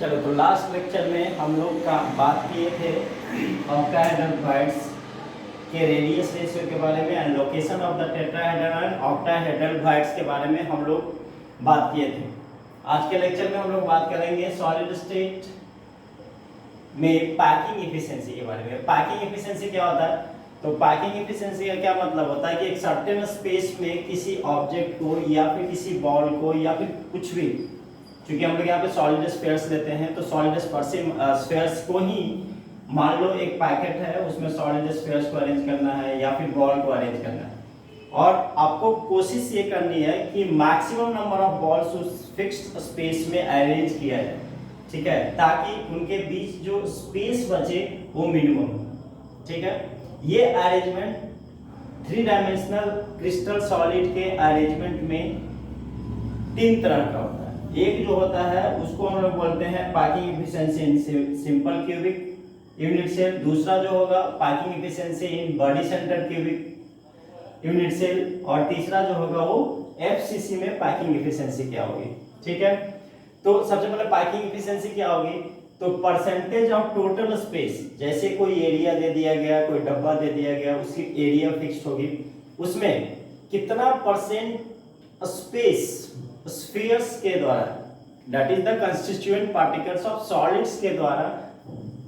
चलो, तो last lecture में हम लोग का बात किए थे ऑक्टाहेड्रल वाइड्स के रेडियस रेशियो के बारे में and location of the tetrahedral and octahedral wides के बारे में हम लोग बात किए थे। आज के लेक्चर में हम लोग बात करेंगे सॉलिड स्टेट में पैकिंग एफिशिएंसी के बारे में। पैकिंग एफिशिएंसी क्या होता है? तो पैकिंग एफिशिएंसी का क्या मतलब होता है कि एक सर्टेन स्पेस में किसी ऑब्जेक्ट को या फिर किसी बॉल को या फिर कुछ भी, क्योंकि हम लोग यहाँ पे सॉलिड स्फीयर्स लेते हैं, तो सॉलिड स्फीयर्स को ही मान लो एक पैकेट है, उसमें सॉलिड स्फीयर्स को अरेंज करना है या फिर बॉल को अरेंज करना है, और आपको कोशिश ये करनी है कि मैक्सिमम नंबर ऑफ बॉल्स उस फिक्स्ड स्पेस में अरेंज किया जाए, ठीक है, ताकि उनके बीच जो स्पेस बचे वो मिनिमम हो, ठीक है। ये अरेंजमेंट 3 डायमेंशनल क्रिस्टल सॉलिड के अरेंजमेंट में 3 तरह का होता है। एक जो होता है उसको हम लोग बोलते हैं packing efficiency in simple cubic unit cell. दूसरा जो होगा packing efficiency in body centre cubic unit cell, और तीसरा जो होगा वो एफसीसी में पैकिंग एफिशिएंसी क्या होगी, ठीक है। तो सबसे पहले पैकिंग एफिशिएंसी क्या होगी? तो परसेंटेज ऑफ टोटल स्पेस, जैसे कोई एरिया दे दिया गया, कोई डब्बा दे दिया गया, उसकी एरिया फिक्स्ड होगी, उसमें कितना परसेंट स्पेस स्फीयर्स के द्वारा, that is the constituent particles of solids के द्वारा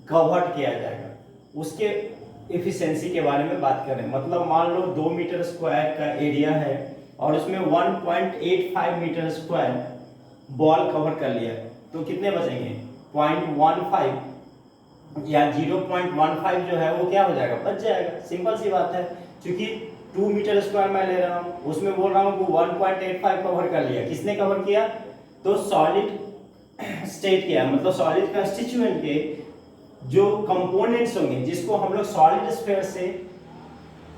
कवर्ड किया जाएगा, उसके एफिशिएंसी के बारे में बात करें। मतलब मान लो 2 मीटर स्क्वायर का एरिया है और उसमें 1.85 मीटर स्क्वायर बॉल कवर कर लिया, तो कितने बचेंगे? 0.15 या 0.15 जो है वो क्या हो जाएगा? बच जाएगा। सिंपल सी बात है, क्योंकि 2 मीटर स्क्वायर मैं ले रहा हूँ, उसमें बोल रहा हूँ कि 1.85 कवर कर लिया। किसने कवर किया? तो सॉलिड स्टेट किया, मतलब सॉलिड कंस्टिट्यूएंट के जो कंपोनेंट्स होंगे, जिसको हम लोग सॉलिड स्फीयर से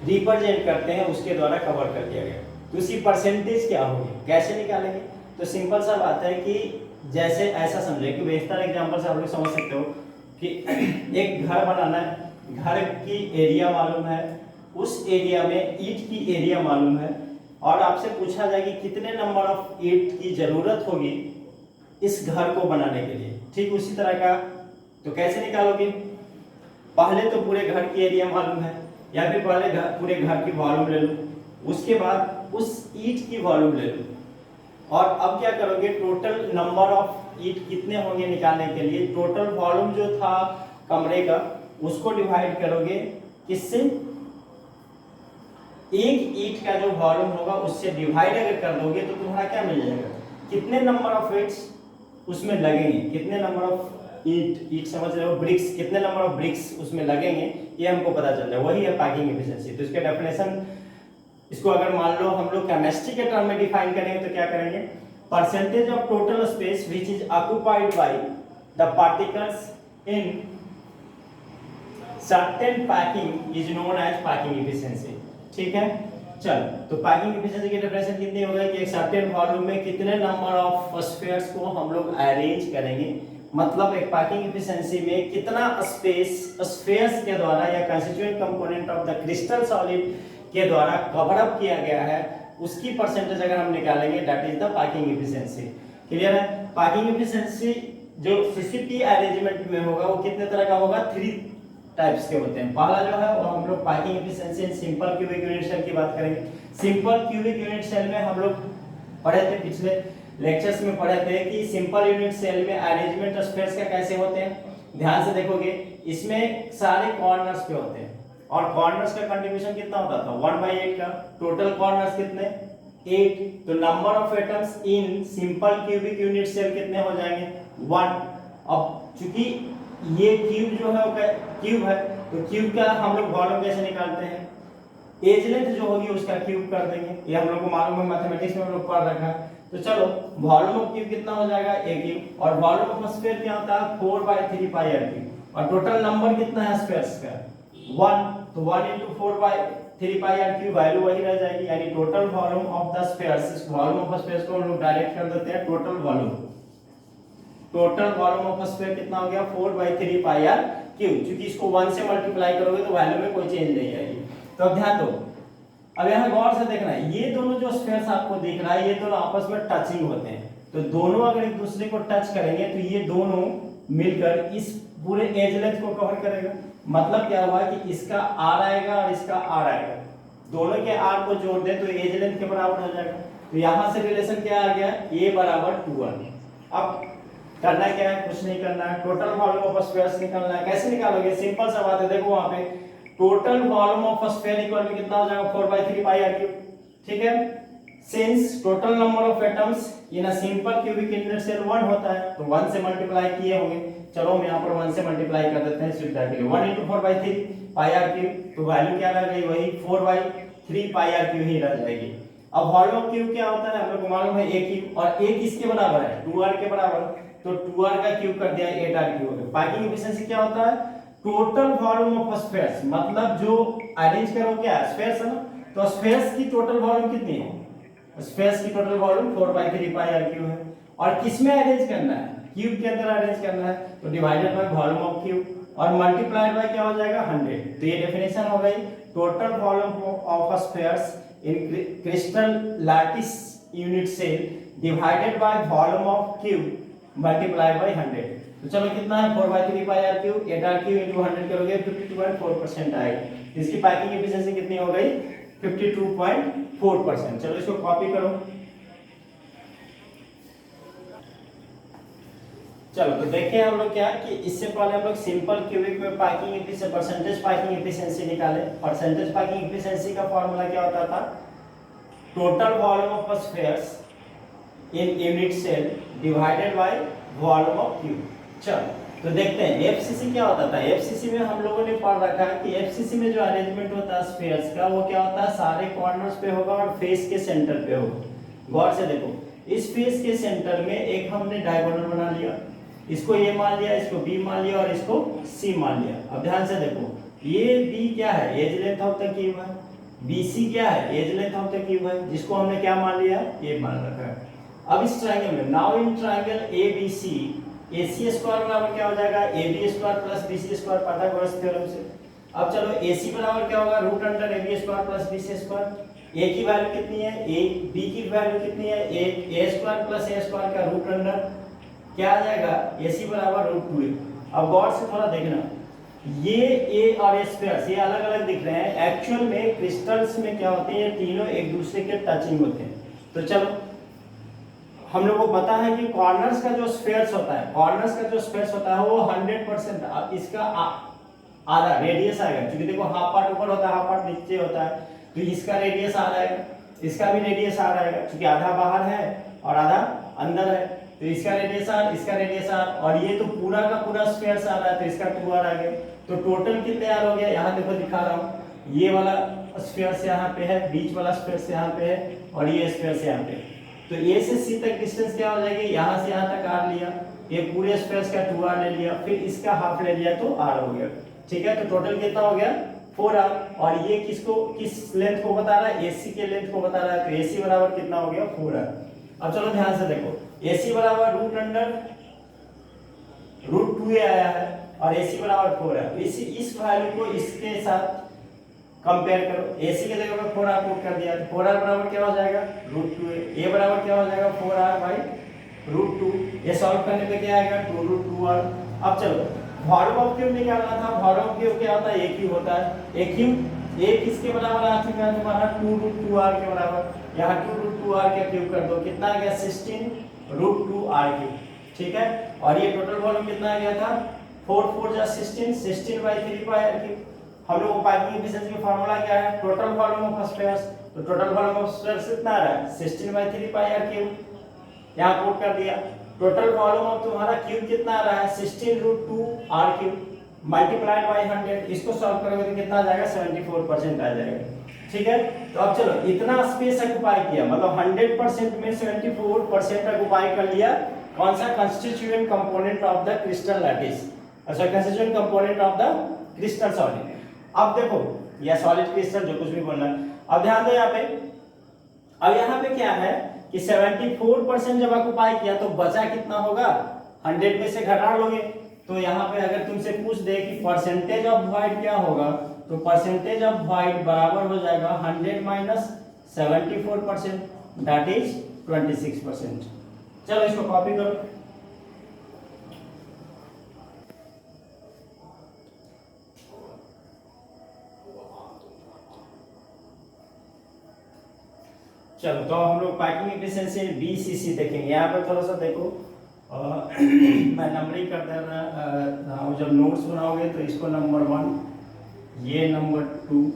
रिप्रेजेंट करते हैं, उसके द्वारा कवर कर दिया गया। तो उसकी परसेंटेज क्या होगी, कैसे निकालेंगे? तो सिंपल सा बात है कि जैसे ऐसा समझे कि बेहतर एग्जांपल से आप लोग समझ सकते हो कि एक घर बनाना है, घर की एरिया मालूम है, उस एरिया में ईंट की एरिया मालूम है, और आपसे पूछा जाए कि कितने नंबर ऑफ ईंट की जरूरत होगी इस घर को बनाने के लिए, ठीक उसी तरह का। तो कैसे निकालोगे? पहले तो पूरे घर की एरिया मालूम है, या फिर पहले पूरे घर की वॉल्यूम ले लो, उसके बाद उस ईंट की वॉल्यूम ले लो, और अब क्या करोगे? टोटल नंबर ऑफ ईंट कितने होंगे निकालने के लिए टोटल वॉल्यूम जो था कमरे का, उसको डिवाइड करोगे किससे? एक ईंट का जो वॉल्यूम होगा उससे डिवाइड अगर कर दोगे तो तुम्हारा क्या मिल जाएगा? कितने नंबर ऑफ ईंट्स उसमें लगेंगे, कितने नंबर ऑफ ईंट समझ रहे हो, ब्रिक्स, कितने नंबर ऑफ ब्रिक्स उसमें लगेंगे, ये हमको पता चल जाए। वही है पैकिंग एफिशिएंसी। तो इसके डेफिनेशन, इसको अगर मान लो हम लोग केमिस्ट्री के टर्म में डिफाइन करेंगे तो क्या करेंगे? Percentage of total space which is occupied by the particles in certain packing is known as packing efficiency, ठीक है। चल, तो पैकिंग एफिशिएंसी की डेफिनेशन कितनी हो गई कि एक सर्टेन वॉल्यूम में कितने नंबर ऑफ स्फीयर्स को हम लोग अरेंज करेंगे, मतलब एक पैकिंग एफिशिएंसी में कितना स्पेस स्फीयर्स के द्वारा या constituent component of the crystal solid के द्वारा कवर अप किया गया है, उसकी परसेंटेज अगर हम निकालेंगे, that is the packing efficiency. Clear है? पैकिंग एफिशिएंसी जो सीसीपी अरेंजमेंट में होगा वो कितने तरह का होगा? 3 टाइप्स के होते हैं। पहला जो है वो हम लोग packing efficiency in simple cubic unit cell की बात करेंगे। सिंपल क्यूबिक यूनिट सेल में हम लोग पढ़े थे, पिछले लेक्चर्स में पढ़े थे कि सिंपल यूनिट सेल में अरेंजमेंट स्फीयर्स का कैसे होते हैं। ध्यान से देखोगे, इसमें सारे कॉर्नर्स पे होते हैं, और कॉर्नर्स का कंट्रीब्यूशन कितना होता था? 1/8 का। टोटल कॉर्नर्स कितने? 8। तो number of atoms in simple cubic unit cell कितने हो जाएंगे? 1। अब चूंकि ये क्यूब जो है वो क्यूब है, तो क्यूब का हम लोग वॉल्यूम कैसे निकालते हैं? एज लेंथ जो होगी उसका क्यूब कर देंगे, ये हम लोग को मालूम है, मैथमेटिक्स में हम लोग पढ़ रखा है। तो चलो, वॉल्यूम ऑफ क्यूब कितना हो जाएगा? a क्यूब, और वॉल्यूम ऑफ स्फीयर क्या होता है? 4/3 पाई r क्यूब, और टोटल नंबर कितना है स्फीयर्स का? 1। तो 1 into 4/3 पाई r क्यूब वैल्यू वही रह जाएगी, यानी total volume of the spheres. इस वॉल्यूम ऑफ स्फीयर्स को हम लोग डायरेक्ट कर देते हैं total volume. Total volume of sphere कितना हो गया? 4/3 पाई r क्यूब। क्योंकि इसको 1 से मल्टीप्लाई करोगे तो वैल्यू में कोई चेंज नहीं आएगी। तो अब ध्यान दो, अब यहाँ गौर से देखना है, ये दोनों जो स्फीयर्स आपको दिख रहा है, ये दोनों आपस में टचिंग होते हैं। तो दोनों अगर एक दूसरे को टच करेंगे तो ये दोनों मिलकर इस पूरे एज लेंथ को कवर करेगा। मतलब क्या हुआ कि इसका आर आएगा और इसका आर आएगा, दोनों के आर को जोड़ दें तो एज लेंथ के बराबर हो जाएगा। तो यहां से रिलेशन क्या आ गया, ए बराबर 2r। अब करना क्या है, कुछ नहीं करना है, टोटल वॉल्यूम ऑफ स्फीयर्स निकालना है। कैसे निकालोगे, सिंपल सा बात है, देखो वहां पे total volume of sphere equal to कितना हो जाएगा 4/3 पाई आर क्यूब। ठीक है, since total number of atoms in a simple cubic unit cell 1 होता है तो 1 से मल्टीप्लाई किए होंगे। चलो हम यहाँ पर 1 से मल्टीप्लाई कर देते हैं सुविधा के लिए। 1 × 4/3 पाई आर क्यूब, तो वैल्यू क्या रह गई, वही 4/3 पाई आर क्यूब ही रह जाएगी। अब वॉल्यूम ऑफ क्यूब क्या होता है, हम लोग को मालूम है a क्यूब, और a किसके बराबर है, 2r के बराबर, तो 2r का क्यूब कर दिया 8r क्यूब हो गया। पाइकिंग एफिशिएंसी क्या होता है, टोटल वॉल्यूम ऑफ स्फीयर्स, मतलब जो अरेंज करो क्या स्फीयर्स है ना, तो स्फीयर्स की टोटल वॉल्यूम कितनी है, स्फीयर्स की total volume 4/3 pi are cube है। और किसमें अरेंज करना है, क्यूब के अंदर अरेंज करना है, तो divided by volume of cube और मल्टीप्लाइड बाय क्या हो जाएगा 100। तो ये डेफिनेशन हो गई total volume of spheres in crystal lattice unit cell divided by volume of cube multiplied by 100। तो चलो कितना है 4/3 pi are cube, 8r cube into 100 करोगे 52.4% आएगा। इसकी पैकिंग एफिशिएंसी कितनी हो गई 52.4%। चलो इसको कॉपी करो। चलो तो देखें हम लोग क्या कि इससे पहले हम लोग सिंपल क्यूबिक में packing efficiency percentage packing efficiency निकाले। परसेंटेज पैकिंग एफिशिएंसी का फार्मूला क्या होता था, total volume of spheres in unit cell divided by volume of cube. चलो तो देखते हैं एफसीसी क्या होता था। एफसीसी में हम लोगों ने पढ़ रखा है कि एफसीसी में जो अरेंजमेंट होता है स्फीयर्स का वो क्या होता है, सारे कॉर्नर्स पे होगा और फेस के सेंटर पे होगा। गौर से देखो, इस फेस के सेंटर में एक हमने डायगोनल बना लिया, इसको ए मान लिया, इसको बी मान लिया और इसको सी मान लिया। अब ध्यान से देखो, ये बी क्या है, edge length of the cube है, बीसी क्या है, edge length of the cube है, जिसको हमने क्या मान लिया, ए मान रखा है। अब इस ट्रायंगल में, now in triangle ABC, AC square बराबर क्या हो जाएगा, AB square plus BC square, Pythagoras theorem से। अब चलो AC बराबर क्या होगा, root under AB square plus BC square. A की वैल्यू कितनी है, B की वैल्यू कितनी है, A square plus A square का रूट अंडर क्या आ जाएगा, AC बराबर √2a। अब गौर से थोड़ा देखना, ये A और A स्क्वायर ये अलग अलग दिख रहे हैं, एक्चुअल में क्रिस्टल्स में क्या होते हैं, ये तीनों एक दूसरे के टचिंग होते हैं। तो चलो हम लोग को पता है कि कॉर्नर्स का जो स्फीयर्स होता है, कॉर्नर्स का जो स्फीयर्स होता है वो 100% इसका आधा रेडियस आएगा, क्योंकि देखो हाफ पार्ट ऊपर होता है हाफ पार्ट नीचे होता है, तो इसका रेडियस आ जाएगा, इसका भी रेडियस आ जाएगा, क्योंकि आधा बाहर है और आधा अंदर है, तो इसका रेडियस आर, इसका रेडियस आर, और ये तो पूरा का पूरा स्फीयर्स आ रहा है तो इसका 2r आ गया। तो टोटल कितने तैयार हो गया, यहाँ देखो दिखा रहा हूँ, ये वाला स्फीयर्स यहाँ पे है, बीच वाला स्फीयर्स यहाँ पे है और ये स्फीयर्स यहाँ पे है। तो A से C तक डिस्टेंस क्या हो जाएगी, यहाँ से यहाँ तक r लिया, ये पूरे स्फीयर्स का 2r ले लिया, फिर इसका हाफ ले लिया तो r हो गया। ठीक है, तो टोटल कितना हो गया 4r, और ये किसको, किस लेंथ को बता रहा है, AC के लेंथ को बता रहा है, तो AC बराबर कितना हो गया 4r। अब चलो ध्यान से देखो, AC बराबर रूट अंडर √2a आया है और AC बराबर 4 है, तो इस वैल्यू को इसके साथ कंपेयर करो। AC के जगह पे 4r पुट कर दिया तो 4r बराबर क्या हो जाएगा √2a, A बराबर क्या हो जाएगा 4r बाई √2। ये सॉल्व करने पे क्या आएगा 2√2r। अब चलो वॉल्यूम ऑफ क्यूब निकालना था, वॉल्यूम ऑफ क्यूब क्या होता है, a क्यूब होता है, a क्यूब a किसके बराबर आ चुका है तुम्हारा 2√2r के बराबर, यहाँ 2√2r का क्यूब कर दो, कितना आ गया 16√2r क्यूब। ठीक है, और ये टोटल वॉल्यूम कितना आ गया था 4 4 जा 16, 16/3 पाई आर क्यूब। हम लोग पैकिंग एफिशिएंसी का फार्मूला क्या है, टोटल वॉल्यूम ऑफ स्फीयर्स, तो टोटल वॉल्यूम ऑफ स्फीयर्स कितना आ रहा है 16/3 पाई आर क्यूब, यहाँ पुट कर दिया। टोटल वॉल्यूम ऑफ तुम्हारा क्यूब कितना आ रहा है 16√2r क्यूब मल्टीप्लाइड बाय 100, इसको सॉल्व करोगे तो कितना आ जाएगा 74% आ जाएगा। ठीक है, तो अब चलो इतना स्पेस ऑक्युपाई किया, मतलब 100% में 74% ऑक्युपाई कर लिया, कौन सा constituent component of the crystal lattice, अच्छा constituent component of the crystal solid. अब देखो या सॉलिड क्रिस्टल जो कुछ भी बोलना है, अब ध्यान दो यहाँ पे, अब यहाँ पे क्या है कि 74% जब ऑक्युपाई किया तो बचा कितना होगा, 100 में से घटा लोगे, तो यहाँ पे अगर तुमसे पूछ दे कि परसेंटेज ऑफ वॉइड क्या होगा, तो परसेंटेज ऑफ वॉइड बराबर हो जाएगा 100 - 74%, दैट इज 26%। चलो इसको कॉपी करो। चलो तो हम लोग पैकिंग एफिशिएंसी बीसीसी देखेंगे। यहाँ पर थोड़ा सा देखो मैं नंबरिंग कर दे रहा हूँ। जब नोट्स बनाओगे तो इसको नंबर 1, ये नंबर 2,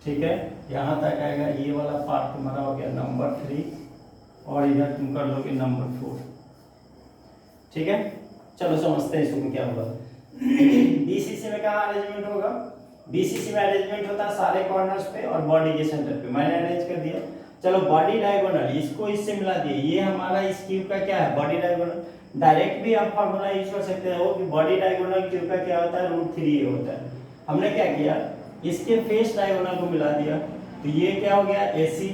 ठीक है, यहाँ तक आएगा। ये वाला पार्ट तुम्हारा हो गया नंबर 3 और इधर तुम कर लोगे नंबर 4, ठीक है। चलो समझते हैं इसमें क्या होगा। बीसीसी में कहाँ अरेंजमेंट होगा? बीसीसी में अरेंजमेंट होता है सारे कॉर्नर्स पे और बॉडी के सेंटर पे। मैंने अरेंज कर दिया। चलो बॉडी डायगोनल, इसको इससे मिला दिए। ये हमारा इस क्यूब का क्या है? Body diagonal. डायरेक्ट भी आप फार्मूला यूज कर सकते हो कि बॉडी डायगोनल क्यूब का क्या होता है? √3 होता है। हमने क्या किया, इसके फेस डायगोनल को मिला दिया। तो ये क्या हो गया? AC,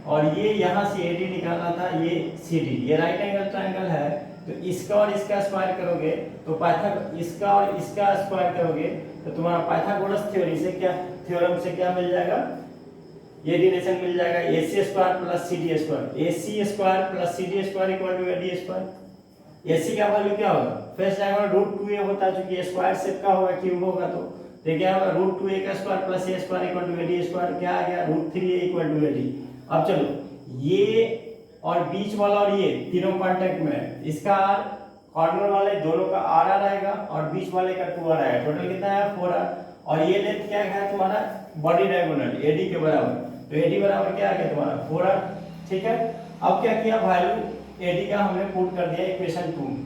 और ये यहाँ से AD निकालना था, ये CD। ये राइट एंगल ट्रायंगल है, तो इसका और इसका स्क्वायर करोगे तो इसका और इसका स्क्वायर करोगे तो तुम्हारा पाइथागोरस थ्योरी से क्या, थ्योरम से क्या मिल जाएगा? ये रिलेशन मिल जाएगा AC² + CD²। AC² + CD² = AD²। AC का वैल्यू क्या होगा? फेस डायगोनल √2a होता है, क्योंकि स्क्वायर शेप का होगा, क्यूब होगा, तो क्या होगा? √2a² + a² = AD²। क्या आ गया? √3a = AD। अब चलो ये और बीच वाला और ये तीनों कांटेक्ट में है। इसका R, कॉर्नर वाले दोनों का RR आएगा और बीच वाले का 2R आएगा। टोटल कितना है? 4R। और ये लेंथ क्या है तुम्हारा? बॉडी डायगोनल AD के बराबर। तो AD बराबर क्या आ गया तुम्हारा? 4R, ठीक है। अब क्या किया? वैल्यू AD का हमने पुट कर दिया इक्वेशन 2 में,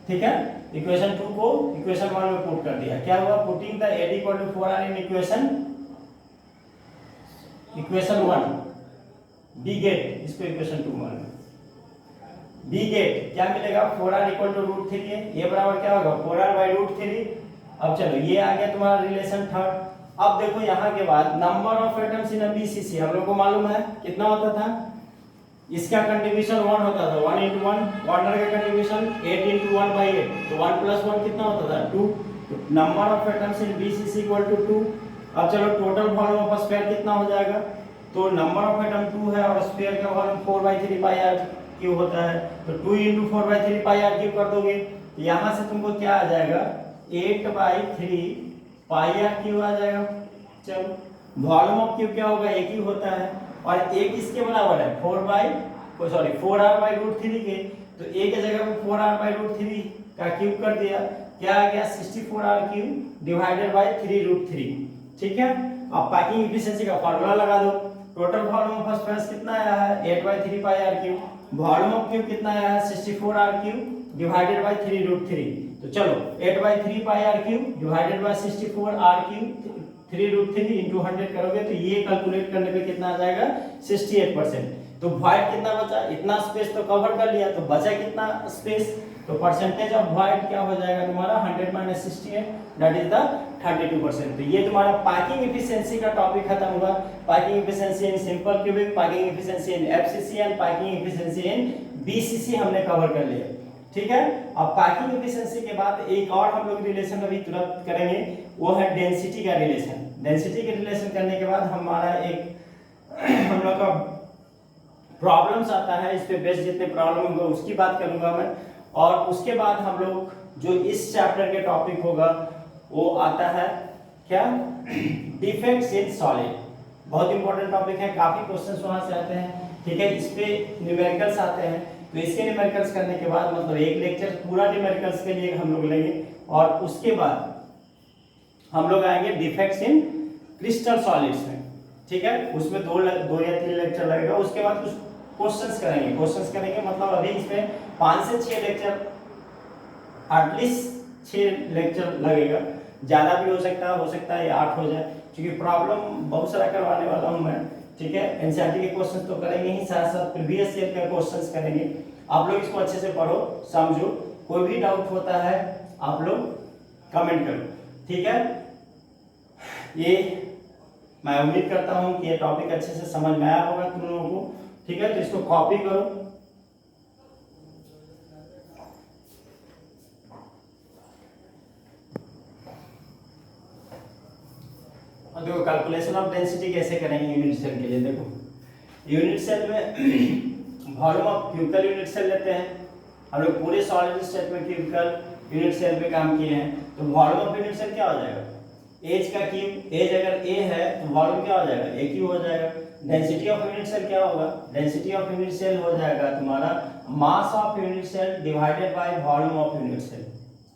ठीक है। इक्वेशन 2 को इक्वेशन 1 में पुट कर दिया। क्या हुआ? Putting the AD = 4R in equation 1, we get, इसको इक्वेशन 2 मान लो। बी गेट क्या मिलेगा? 4R = √3 है। ये बराबर क्या होगा? 4R/√3। अब चलो ये आ गया तुम्हारा रिलेशन थर्ड। अब देखो यहाँ के बाद number of atoms in BCC हम लोग को मालूम है कितना होता था? इसका कंट्रीब्यूशन 1 होता था, 1 × 1। कॉर्नर का कंट्रीब्यूशन 8 × 1/8, तो 1 + 1 कितना होता था? 2। तो number of atoms in BCC = 2। अब चलो टोटल वॉल्यूम ऑफ स्फीयर कितना हो जाएगा? तो नंबर ऑफ एटम 2 है और स्फीयर का वॉल्यूम 4/3πr³ होता है, तो 2 × 4/3πr³ कर दोगे तो यहाँ से तुमको क्या आ जाएगा? 8/3πr³ आ जाएगा। चलो वॉल्यूम ऑफ क्यूब क्या होगा? एक ही होता है और एक इसके बराबर है 4R/√3 के, तो एक जगह पे 4R/√3 का क्यूब कर दिया। क्या आ गया? 64R³ / 3√3, ठीक है। अब पैकिंग एफिशिएंसी का फार्मूला लगा दो। टोटल वॉल्यूम ऑफ स्पेस कितना आया है? 8/3πr³। वॉल्यूम ऑफ क्यूब कितना आया है? 64R³ / 3√3। तो चलो 8/3πr³ / 64R³ 3√3 × 100 करोगे तो ये कैलकुलेट करने पे कितना आ जाएगा? 68%। तो वॉइड कितना बचा? इतना स्पेस तो कवर कर लिया, तो बचा कितना स्पेस? तो परसेंटेज ऑफ वॉइड क्या हो जाएगा तुम्हारा? 100 - 68, दैट इज द 32%। तो ये तुम्हारा पैकिंग एफिशिएंसी का टॉपिक खत्म हुआ। Packing efficiency in simple cubic, packing efficiency in FCC and packing efficiency in BCC हमने कवर कर लिया, ठीक है। अब पैकिंग एफिशिएंसी के बाद एक और हम लोग रिलेशन अभी तुरंत करेंगे, वो है डेंसिटी का रिलेशन। डेंसिटी के रिलेशन करने के बाद हमारा एक हम लोग का प्रॉब्लम्स आता है, इस पे बेस्ड जितने प्रॉब्लम होगा उसकी बात करूंगा मैं। और उसके बाद हम लोग जो इस चैप्टर के टॉपिक होगा वो आता है क्या? Defects in solid. बहुत इंपॉर्टेंट टॉपिक है, काफी क्वेश्चंस वहां से आते हैं, ठीक है। इस पे न्यूमेरिकल्स आते हैं, तो इसके न्यूमेरिकल्स करने के बाद मतलब एक लेक्चर पूरा न्यूमेरिकल्स के लिए हम लोग लेंगे। और उसके बाद हम लोग आएंगे डिफेक्ट्स इन क्रिस्टल सॉलिड्स में, ठीक है। उसमें 2 या 3 लेक्चर लगेगा। उसके बाद कुछ क्वेश्चंस करेंगे मतलब अभी इसमें 5 से 6 लेक्चर, एटलीस्ट 6 लेक्चर लगेगा। ज़्यादा भी हो सकता है 8 हो जाए, क्योंकि प्रॉब्लम बहुत सारा करवाने वाला हूँ मैं, ठीक है। एनसीईआरटी के क्वेश्चंस तो करेंगे ही, साथ साथ प्रीवियस ईयर के क्वेश्चंस करेंगे। आप लोग इसको अच्छे से पढ़ो, समझो। कोई भी डाउट होता है आप लोग कमेंट करो, ठीक है। ये मैं उम्मीद करता हूँ कि ये टॉपिक अच्छे से समझ में आया होगा तुम लोगों को, ठीक है। तो इसको कॉपी करो। और देखो कैलकुलेशन ऑफ डेंसिटी कैसे करेंगे यूनिट सेल के लिए। देखो यूनिट सेल में volume of cubical unit cell लेते हैं। हम लोग पूरे सॉलिड स्टेट में क्यूबिकल यूनिट सेल पे काम किए हैं, तो वॉल्यूम ऑफ यूनिट सेल क्या हो जाएगा, एज का क्यूब, एज अगर ए है तो वॉल्यूम क्या हो जाएगा, ए क्यूब हो जाएगा। डेंसिटी ऑफ यूनिट सेल क्या होगा, डेंसिटी ऑफ यूनिट सेल हो जाएगा तुम्हारा mass of unit cell divided by volume of unit cell.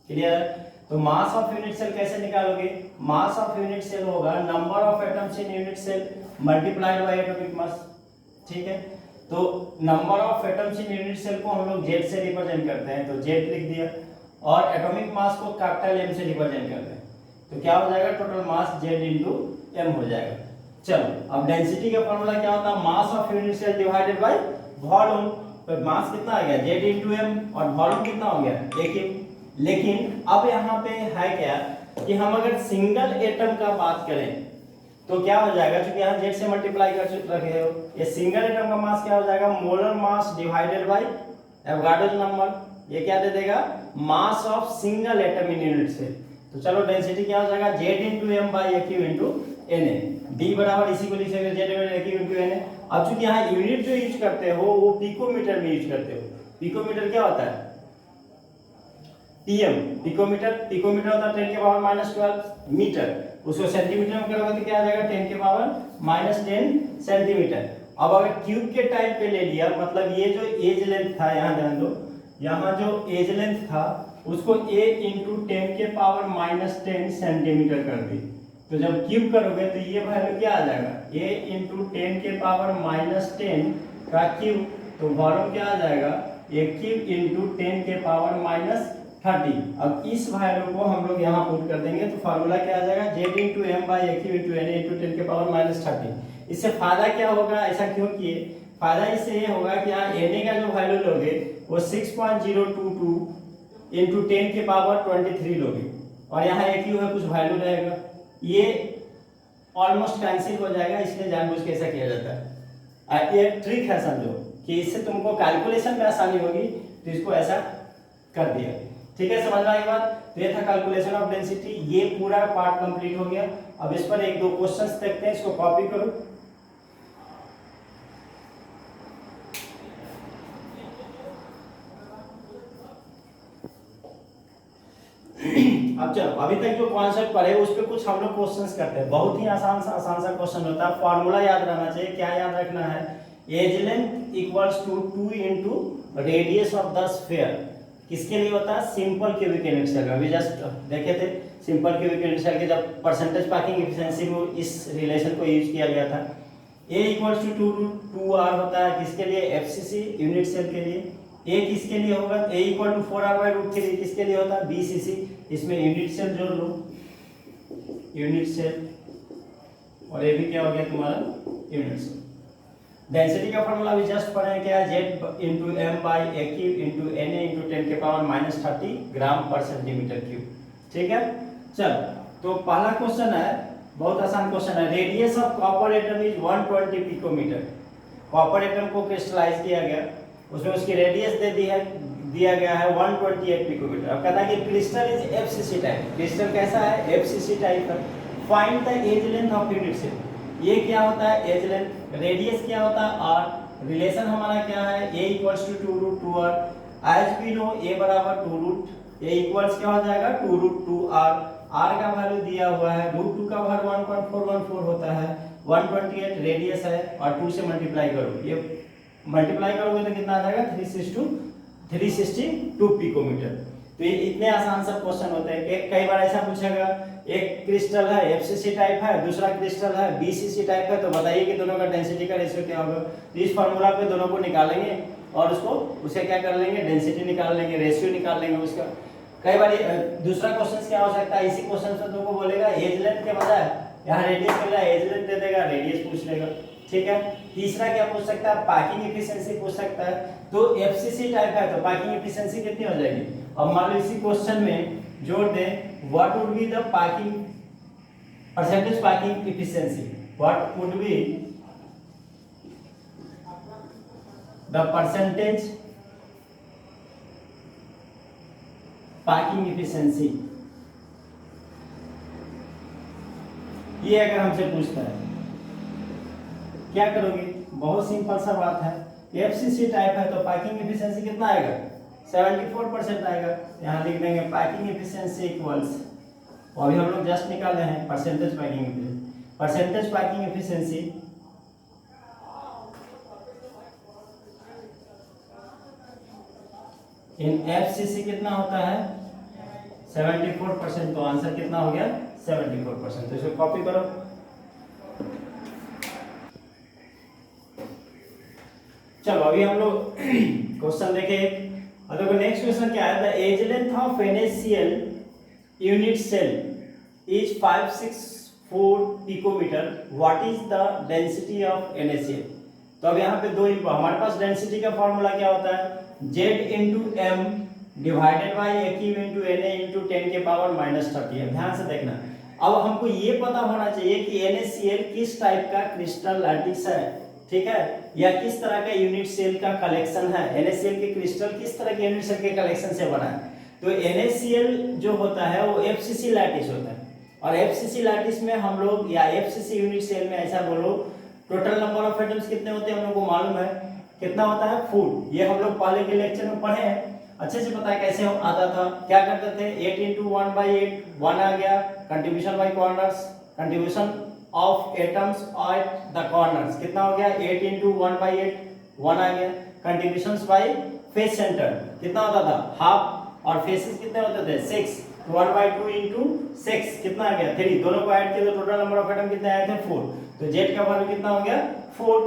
Clear है? तो मास ऑफ यूनिट सेल कैसे निकालोगे, मास ऑफ यूनिट सेल होगा number of atoms in unit cell multiplied by atomic mass. ठीक है, तो number of atoms in unit cell को हम लोग जेड से रिप्रेजेंट करते हैं, तो जेड लिख दिया, और एटॉमिक मास को कैपिटल एम से रिप्रेजेंट करते हैं, तो क्या हो जाएगा, total mass Z into M हो जाएगा। चलो अब डेंसिटी का फॉर्मूला क्या होता है, mass of unit cell divided by volume. तो मास कितना आ गया, जेड इंटू एम, और वॉल्यूम कितना हो गया, ए क्यूब। लेकिन अब यहाँ पे है क्या कि हम अगर सिंगल एटम का बात करें तो क्या हो जाएगा, क्योंकि यहाँ जेड से मल्टीप्लाई कर रखे हो, ये सिंगल एटम का मास क्या हो जाएगा, molar mass divided by Avogadro's number. ये क्या दे देगा, mass of single atom in unit cell. तो चलो डेंसिटी क्या हो जाएगा, Z into M by A cube into N A. D बराबर इसी को लिख सकते Z A cube into N A. अब चूंकि यहाँ यूनिट जो यूज करते हो वो पिकोमीटर में यूज करते हो। पिकोमीटर क्या होता है, पीएम, पिकोमीटर, पिकोमीटर होता है 10 के पावर -12 मीटर, उसको सेंटीमीटर में करोगे तो क्या आ जाएगा 10 के पावर -10 सेंटीमीटर। अब अगर क्यूब के टाइप पे ले लिया, मतलब ये जो एज लेंथ था, यहाँ ध्यान दो, यहाँ जो एज लेंथ था उसको a इंटू 10 के पावर -10 सेंटीमीटर कर दी, तो जब क्यूब करोगे तो ये वैल्यू क्या आ जाएगा, a इंटू 10 के पावर -10 का क्यूब, तो वॉल्यूम क्या आ जाएगा, a क्यूब इंटू 10 के पावर -30। अब इस वैल्यू को हम लोग यहाँ पुट कर देंगे तो फार्मूला क्या आ जाएगा, z into M by A cube into N into 10 के पावर -30। इससे फायदा क्या होगा, ऐसा क्यों किए, फायदा इससे ये होगा कि यहाँ na का जो वैल्यू लोगे वो 6.022 इंटू 10 के पावर 23 लोगे, और यहाँ एक ही है कुछ वैल्यू रहेगा, ये ऑलमोस्ट कैंसिल हो जाएगा, इसलिए जानबूझ के ऐसा किया जाता है। ये ट्रिक है समझो, कि इससे तुमको कैलकुलेशन में आसानी होगी, तो इसको ऐसा कर दिया। ठीक है, समझ में आई बात। तो ये था कैलकुलेशन ऑफ डेंसिटी, ये पूरा पार्ट कंप्लीट हो गया। अब इस पर एक दो क्वेश्चंस देखते हैं, इसको कॉपी करो। अब चलो, अभी तक जो कॉन्सेप्ट पढ़े उस पे कुछ हम लोग क्वेश्चंस करते हैं। बहुत ही आसान सा क्वेश्चन होता है, फॉर्मूला याद रहना चाहिए। क्या याद रखना है, edge length equals to 2 into radius of the sphere. किसके लिए होता है, सिंपल क्यूबिक यूनिट सेल। अभी जस्ट देखे थे सिंपल क्यूबिक यूनिट सेल के जब परसेंटेज पैकिंग एफिशिएंसी में इस रिलेशन को यूज किया गया था। a इक्वल्स टू 2r होता है किसके लिए, एफसीसी यूनिट सेल के लिए। a किसके लिए होगा, a इक्वल टू 4r/√3 किसके लिए होता है, बीसीसी। इसमें यूनिट सेल जोड़ लो, यूनिट सेल, और ये भी क्या हो गया तुम्हारा यूनिट सेल। डेंसिटी का फॉर्मूला भी जस्ट पढ़े, क्या है, z into M by A cube into N A into 10 के पावर -30 ग्राम पर सेंटीमीटर क्यूब। ठीक है, चल तो पहला क्वेश्चन है, बहुत आसान क्वेश्चन है। Radius of copper atom is 120 picometre. Copper atom को क्रिस्टलाइज किया गया, उसमें उसकी रेडियस दिया गया है 128 पिकोमीटर। अब कहता है कि crystal is FCC type. Crystal कैसा है, एफसीसी टाइप है। Find the edge length of unit cell. ये क्या होता है, एज लेंथ। रेडियस क्या होता है, r। रिलेशन हमारा क्या है, a equals to 2√2r। As we know a बराबर 2√, a इक्वल्स क्या हो जाएगा 2√2r। r का वैल्यू दिया हुआ है, √2 का वैल्यू 1.414 होता है, 128 रेडियस है, और 2 से मल्टीप्लाई करो, ये मल्टीप्लाई करोगे तो कितना आ जाएगा 362 पिकोमीटर। तो ये इतने आसान सा क्वेश्चन होते हैं कि कई बार ऐसा पूछेगा, एक क्रिस्टल है एफसीसी टाइप है, दूसरा क्रिस्टल है बीसीसी टाइप है, तो बताइए कि दोनों का डेंसिटी का रेशियो क्या होगा। तो इस फार्मूला पे दोनों को निकालेंगे और उसे क्या कर लेंगे, डेंसिटी निकाल लेंगे, रेशियो निकाल लेंगे उसका। कई बार दूसरा क्वेश्चन क्या हो सकता है, इसी क्वेश्चन से तुमको बोलेगा एज लेंथ के बजाय यहाँ रेडियस मिल रहा है, एज लेंथ दे देगा, रेडियस पूछ लेगा। ठीक है, तीसरा क्या पूछ सकता है, पैकिंग एफिशिएंसी पूछ सकता है। तो एफसीसी टाइप है तो पैकिंग एफिशिएंसी कितनी हो जाएगी। अब मान लो इसी क्वेश्चन में जोड़ दें, what would be the packing percentage packing efficiency, what would be the percentage packing efficiency. ये अगर हमसे पूछता है क्या करोगे, बहुत सिंपल सा बात है, एफसीसी टाइप है तो पैकिंग एफिशिएंसी कितना आएगा 74% आएगा। यहाँ लिख देंगे पैकिंग एफिशिएंसी इक्वल्स, अभी हम लोग जस्ट निकाले हैं परसेंटेज पैकिंग एफिशिएंसी इन एफसीसी कितना होता है 74%, तो आंसर कितना हो गया 74%। तो इसको कॉपी करो। चलो अभी हम लोग क्वेश्चन देखें। और देखो नेक्स्ट क्वेश्चन क्या है, the edge length of NaCl unit cell is 564 picometre, what is the density of NaCl। तो अब यहाँ पे दो हमारे पास डेंसिटी का फॉर्मूला क्या होता है Z into M divided by A cube into Na into 10 के पावर -30। ध्यान से देखना, अब हमको ये पता होना चाहिए कि NaCl किस टाइप का क्रिस्टल लैटिस है, ठीक है, या किस तरह का यूनिट सेल का कलेक्शन है। NaCl के क्रिस्टल किस तरह के यूनिट सेल के कलेक्शन से बना है। तो NaCl जो होता है वो FCC लैटिस होता है, और FCC लैटिस में हम लोग या FCC यूनिट सेल में ऐसा बोलो टोटल नंबर ऑफ एटम्स कितने होते हैं हम लोग को मालूम है, कितना होता है 4। ये हम लोग पहले के लेक्चर में पढ़े हैं, अच्छे से पता है कैसे हम आता था, क्या करते थे 8 इंटू 1/8, 1 आ गया, contribution by corners, contribution of atoms at the corners कितना हो गया 8 इंटू 1/8, 1 आ गया, कंट्रीब्यूशंस बाई फेस सेंटर कितना होता था हाफ, और फेसेस कितने होते थे 6, 1/2 इंटू 6 कितना आ गया 3, दोनों को ऐड किया तो टोटल नंबर ऑफ एटम कितने आए थे 4। तो जेड का वैल्यू कितना हो गया 4।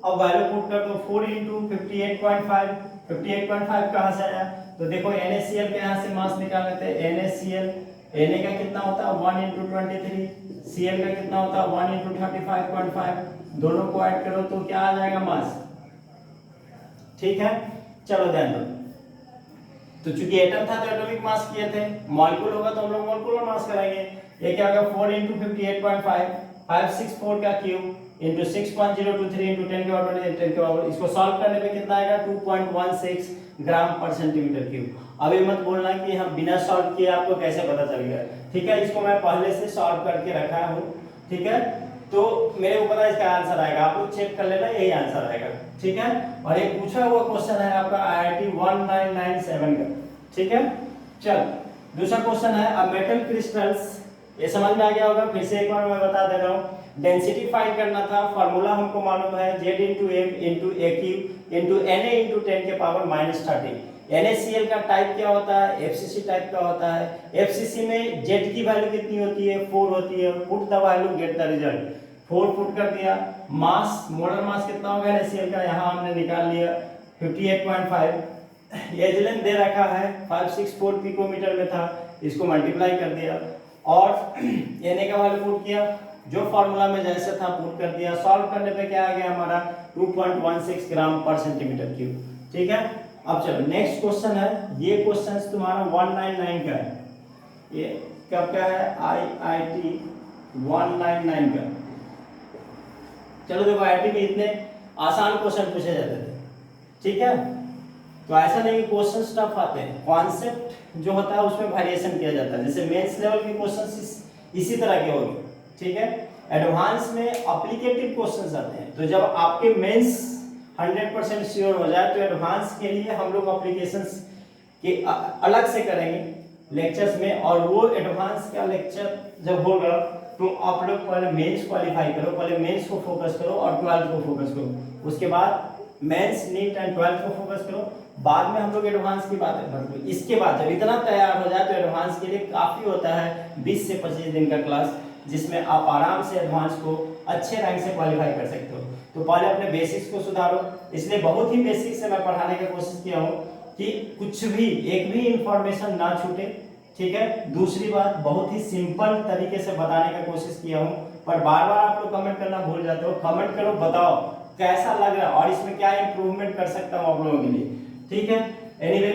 अब वैल्यू पुट कर दो 4 इंटू 58.5, 58.5 कहाँ से आया, तो देखो NaCl के यहाँ से मास निकाल लेते हैं। NaCl Na का कितना होता है 1 इंटू 23, Cl का कितना होता है 1 इंटू 35.5, दोनों को ऐड करो तो क्या आ जाएगा मास, ठीक है। चलो ध्यान दो, तो चूंकि एटम था तो एटॉमिक मास किए थे, मॉलिक्यूल होगा तो हम लोग मॉलिक्यूलर मास कराएंगे। ये क्या होगा 4 इंटू 58.5, 564 का क्यूब इंटू 6.023 इंटू 10 के पावर 10 के पावर, इसको सॉल्व करने पे कितना आएगा 2.16 ग्राम पर सेंटीमीटर क्यूब। अभी मत बोलना कि हम बिना सॉल्व किए आपको कैसे पता चल गया, ठीक है, इसको मैं पहले से सॉल्व करके रखा हूँ, ठीक है, तो मेरे को पता है इसका आंसर आएगा, आप लोग चेक कर लेना, यही आंसर आएगा, ठीक है। और एक पूछा हुआ क्वेश्चन है आपका IIT 1997 का, ठीक है। चल दूसरा क्वेश्चन है, अब मेटल क्रिस्टल्स, ये समझ में आ गया होगा, फिर से एक बार मैं बता दे रहा हूँ। डेंसिटी फाइंड करना था, फार्मूला हमको मालूम है Z into M into A cube into Na into 10 के पावर -30। NaCl का टाइप क्या होता है FCC टाइप का होता है। FCC में Z की वैल्यू कितनी होती है 4 होती है, put the value get the result, 4 put कर दिया। मास मोलर मास कितना होगा NaCl का, यहाँ हमने निकाल लिया 58.5। एज लेंथ दे रखा है 564 पिकोमीटर में था, इसको मल्टीप्लाई कर दिया और Na का वैल्यू पुट किया, जो फॉर्मूला में जैसे था पुट कर दिया। सॉल्व करने पे क्या आ गया हमारा 2.16 ग्राम पर सेंटीमीटर क्यूब, ठीक है। अब चलो नेक्स्ट क्वेश्चन है, ये क्वेश्चन तुम्हारा 199 का है, ये कब का है IIT 199 का। चलो देखो IIT में इतने आसान क्वेश्चन पूछे जाते थे, ठीक है, तो ऐसा नहीं कि क्वेश्चन टफ आते हैं, कॉन्सेप्ट जो होता है उसमें वेरिएशन किया जाता है। जैसे मेंस लेवल के क्वेश्चन इसी तरह के होंगे, ठीक है। एडवांस में एप्लीकेटिव क्वेश्चंस आते हैं, तो जब आपके मेंस 100% श्योर हो जाए तो एडवांस के लिए हम लोग एप्लीकेशंस के अलग से करेंगे लेक्चर्स में, और वो एडवांस का लेक्चर जब होगा तो आप लोग पहले मेंस क्वालिफाई करो, पहले मेंस को फोकस करो और 12th को फोकस करो, उसके बाद मेंस नीट एंड 12th को फोकस करो, बाद में हम लोग एडवांस की बात करेंगे। इसके बाद जब इतना तैयार हो जाए तो एडवांस के लिए काफी होता है 20 से 25 दिन का क्लास, जिसमें आप आराम से एडवांस को अच्छे रैंक से क्वालिफाई कर सकते हो। तो पहले अपने बेसिक्स को सुधारो, इसलिए बहुत ही बेसिक से मैं पढ़ाने की कोशिश किया हूँ कि कुछ भी एक भी इंफॉर्मेशन ना छूटे, ठीक है। दूसरी बात, बहुत ही सिंपल तरीके से बताने की कोशिश किया हूँ, पर बार बार आप लोग कमेंट करना भूल जाते हो। कमेंट करो, बताओ कैसा लग रहा है और इसमें क्या इंप्रूवमेंट कर सकता हूँ आप लोगों के लिए, ठीक है। एनीवे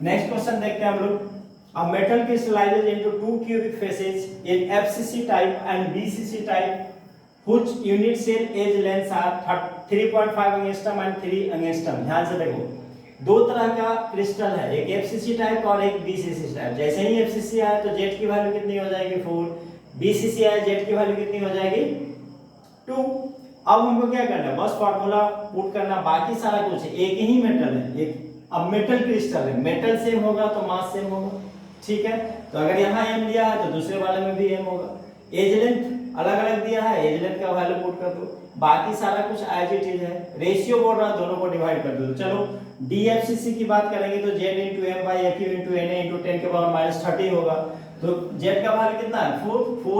नेक्स्ट क्वेश्चन देखते हैं हम लोग। A metal crystallizes into two cubic faces in FCC type and BCC type, whose unit cell edge lengths are 3.5 angstrom and 3 angstrom। ध्यान से देखो, दो तरह का क्रिस्टल है, एक FCC टाइप और एक BCC टाइप। जैसे ही FCC आया तो Z की वैल्यू कितनी हो जाएगी 4, BCC आया Z की वैल्यू कितनी हो जाएगी 2। अब हमको क्या करना है, बस फार्मूला पुट करना, बाकी सारा कुछ एक ही मेटल है, एक अब मेटल क्रिस्टल है, मेटल सेम होगा तो मास सेम होगा, ठीक है। तो अगर यहाँ m दिया है तो दूसरे वाले में भी m होगा। एज लेंथ अलग अलग दिया है, एज लेंथ का वैल्यू पुट कर दो, बाकी सारा कुछ एज इट इज है। रेशियो बोल रहा है, दोनों को डिवाइड कर दो। चलो DFCC की बात करेंगे तो Z × M / AQ × NA × 10⁻³ होगा। तो Z का वैल्यू कितना है 4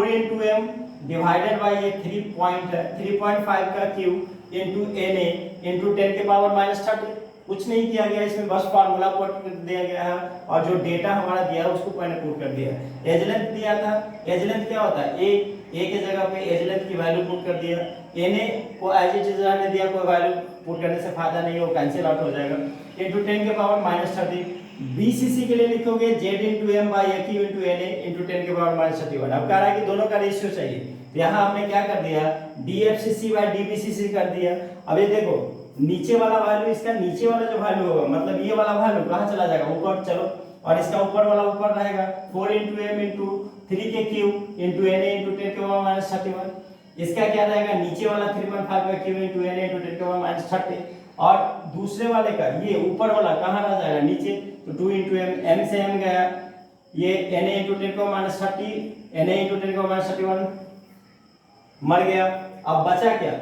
× M डिवाइडेड बाय ये 3 पॉइंट है 3.5 का क्यूब इनटू Na इनटू 10⁻³ कुछ नहीं किया गया इसमें, बस फार्मूला पुट कर दिया गया है और जो डेटा हमारा दिया है उसको मैंने पुट कर दिया। एज लेंथ दिया था, एज लेंथ क्या होता है, ए के जगह पे एज लेंथ की वैल्यू पुट कर दिया। Na को एज इट इज रहने दिया, कोई वैल्यू पुट करने से फायदा नहीं है, वो कैंसिल आउट हो जाएगा। इनटू 10⁻³ BCC के लिए लिखोगे Z × M / AQ × NA × 10⁻³1। अब कह रहा है कि दोनों का रेशियो चाहिए, तो यहाँ हमने क्या कर दिया, DFCC / DBCC कर दिया। अब ये देखो नीचे वाला वैल्यू, इसका नीचे वाला जो वैल्यू होगा मतलब ये वाला वैल्यू कहाँ चला जाएगा, ऊपर। चलो, और इसका ऊपर वाला ऊपर रहेगा 4 × M × 3 के क्यूब × Na × 10⁻31। इसका क्या रहेगा, नीचे वाला 3.5 का क्यूब × Na × 10⁻30 और दूसरे वाले का ये ऊपर वाला कहाँ रह जाएगा, नीचे। तो 2 × M, M से M गया, ये Na × 10⁻30 Na × 10⁻31 मर गया। अब बचा क्या,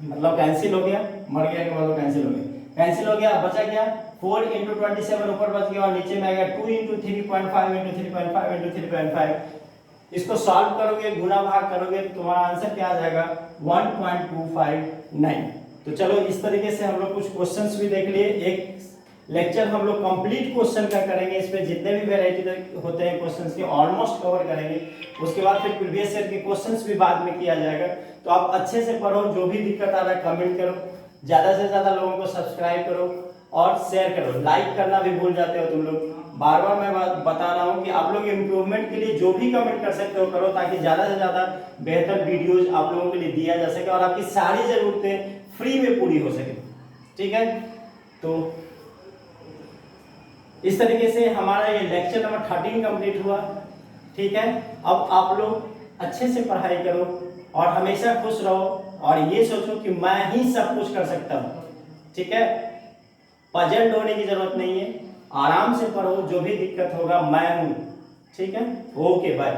मतलब कैंसिल हो गया, मर गया के मतलब कैंसिल हो गया, कैंसिल हो गया। अब बचा क्या 4 × 27 ऊपर बच गया और नीचे में आएगा 2 × 3.5 × 3.5 × 3.5। इसको सॉल्व करोगे, गुना भाग करोगे तो तुम्हारा आंसर क्या आ जाएगा 1.259। तो चलो इस तरीके से हम लोग कुछ क्वेश्चंस भी देख लिए, एक लेक्चर हम लोग कंप्लीट क्वेश्चन का करेंगे, इसमें जितने भी वैरायटी होते हैं क्वेश्चंस के ऑलमोस्ट कवर करेंगे। उसके बाद फिर प्रीवियस ईयर के क्वेश्चंस भी बाद में किया जाएगा। तो आप अच्छे से पढ़ो, जो भी दिक्कत आ रहा है कमेंट करो, ज्यादा से ज्यादा लोगों को सब्सक्राइब करो और शेयर करो। लाइक करना भी भूल जाते हो तुम लोग, बार बार मैं बता रहा हूँ कि आप लोग इम्प्रूवमेंट के लिए जो भी कमेंट कर सकते हो करो, ताकि ज्यादा से ज्यादा बेहतर वीडियोज आप लोगों के लिए दिया जा सके और आपकी सारी जरूरतें फ्री में पूरी हो सके, ठीक है। तो इस तरीके से हमारा ये लेक्चर नंबर 13 कंप्लीट हुआ, ठीक है। अब आप लोग अच्छे से पढ़ाई करो और हमेशा खुश रहो और ये सोचो कि मैं ही सब कुछ कर सकता हूँ, ठीक है। पजल्ड होने की जरूरत नहीं है, आराम से पढ़ो, जो भी दिक्कत होगा मैं हूँ, ठीक है। Okay bye.